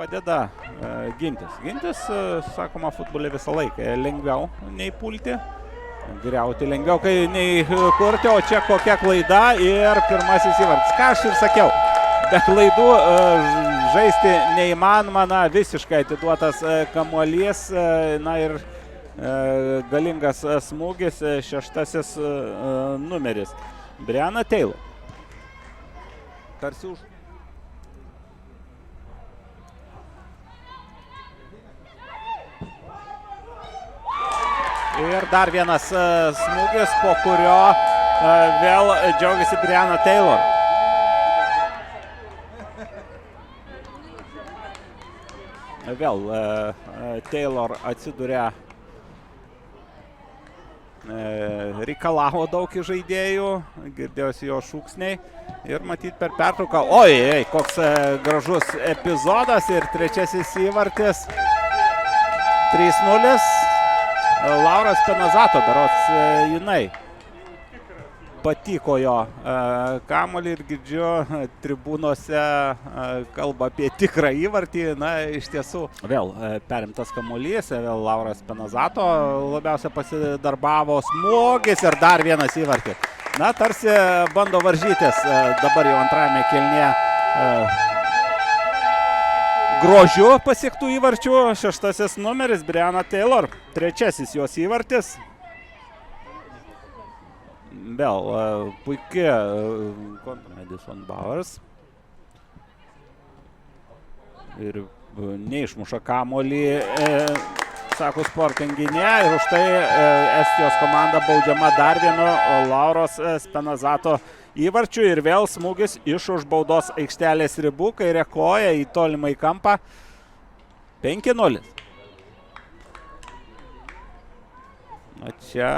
padeda gintis. Gintis, sakoma, futbole visą laiką lengviau nei pulti. Griauti lengviau, kai nei kurti, o čia kokia klaida ir pirmasis įvartis. Ką aš ir sakiau, be klaidų žaisti neįmanoma, na, visiškai atiduotas kamuolys, na ir galingas smūgis, šeštasis numeris. Breana Taylor. Tarsi už. Ir dar vienas smūgis, po kurio vėl džiaugiasi Breana Taylor. Vėl Taylor atsiduria, reikalavo daug iš žaidėjų, girdėjosi jo šūksniai ir matyt per pertrauką. Oi, koks gražus epizodas ir trečiasis įvartis. 3-0. Lauras Penazato, berods jinai patiko jo kamuolį ir girdžiu tribūnose kalba apie tikrą įvartį. Na, iš tiesų, vėl perimtas kamuolys, vėl Lauras Penazato labiausia pasidarbavo, smūgis ir dar vienas įvartis. Na, tarsi bando varžytis dabar jau antrajame kėlinyje grožiu pasiektų įvarčių. Šeštasis numeris Breana Taylor, trečiasis jos įvartis. Vėl puikia kontra Madison Bowers. Ir neišmuša kamuolį, sako sportinginė, ir už tai Estijos komanda baudžiama dar vienu Lauros Penazato įvarčių ir vėl smūgis iš už baudos aikštelės ribų, kairė koja į tolimą į kampą. 5-0. Na čia